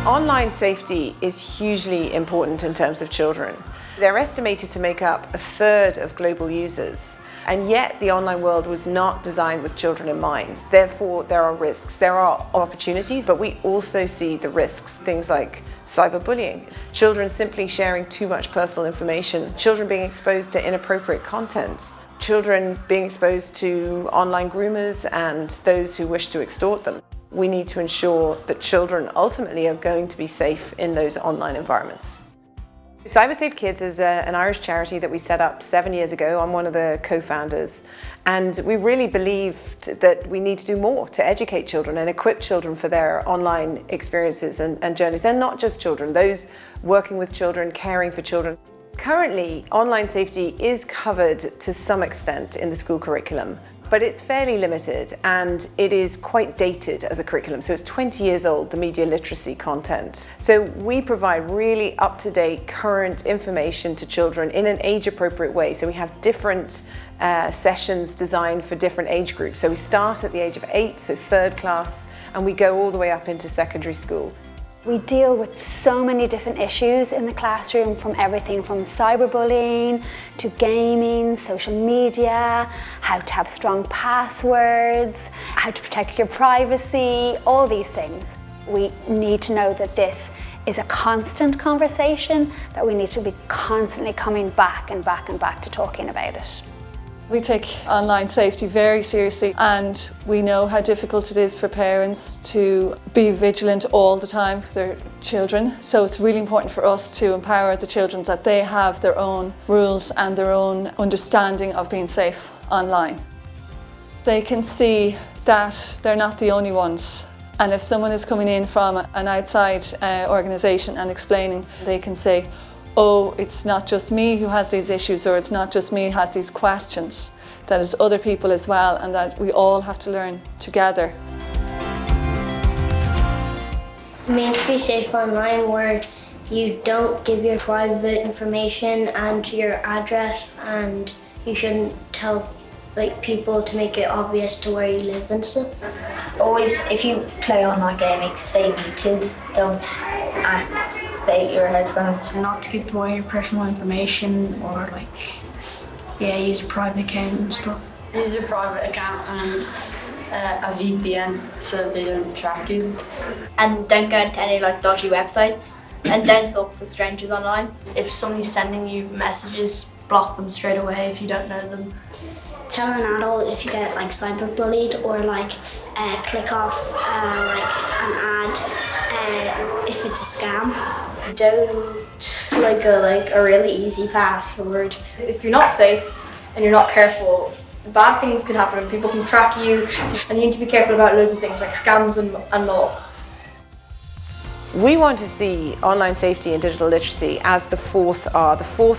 Online safety is hugely important in terms of children. They're estimated to make up a third of global users, and yet the online world was not designed with children in mind. Therefore, there are risks. There are opportunities, but we also see the risks. Things like cyberbullying, children simply sharing too much personal information, children being exposed to inappropriate content, children being exposed to online groomers and those who wish to extort them. We need to ensure that children ultimately are going to be safe in those online environments. CyberSafeKids is an Irish charity that we set up 7 years ago. I'm one of the co-founders, and we really believed that we need to do more to educate children and equip children for their online experiences and journeys. They're not just children, those working with children, caring for children. Currently, online safety is covered to some extent in the school curriculum, but it's fairly limited and it is quite dated as a curriculum. So it's 20 years old, the media literacy content. So we provide really up-to-date, current information to children in an age-appropriate way. So we have different sessions designed for different age groups. So we start at the age of 8, so 3rd class, and we go all the way up into secondary school. We deal with so many different issues in the classroom, from everything from cyberbullying to gaming, social media, how to have strong passwords, how to protect your privacy, all these things. We need to know that this is a constant conversation, that we need to be constantly coming back and back and back to talking about it. We take online safety very seriously, and we know how difficult it is for parents to be vigilant all the time for their children. So it's really important for us to empower the children that they have their own rules and their own understanding of being safe online. They can see that they're not the only ones. And if someone is coming in from an outside organisation and explaining, they can say, oh, it's not just me who has these issues, or it's not just me who has these questions, that it's other people as well, and that we all have to learn together. It means to be safe online, where you don't give your private information and your address, and you shouldn't tell people to make it obvious to where you live and stuff. Always, if you play online gaming, stay muted. Don't activate your headphones. Not to give away your personal information, or use a private account and stuff. Use a private account and a VPN so they don't track you. And don't go into any dodgy websites, and don't talk to strangers online. If somebody's sending you messages, block them straight away if you don't know them. Tell an adult if you get cyberbullied, or click off an ad if it's a scam. Don't a really easy password. If you're not safe and you're not careful, bad things can happen and people can track you, and you need to be careful about loads of things like scams and all. We want to see online safety and digital literacy as the fourth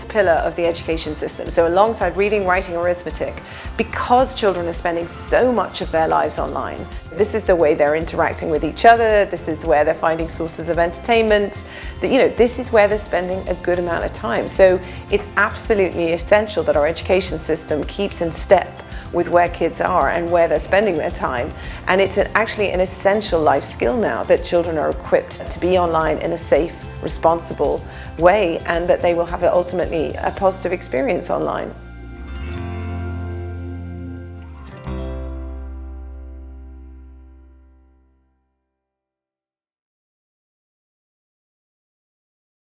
pillar of the education system. So alongside reading, writing, arithmetic, because children are spending so much of their lives online. This is the way they're interacting with each other. This is where they're finding sources of entertainment. This is where they're spending a good amount of time. So it's absolutely essential that our education system keeps in step with where kids are and where they're spending their time. And it's actually an essential life skill now that children are equipped to be online in a safe, responsible way, and that they will have ultimately a positive experience online.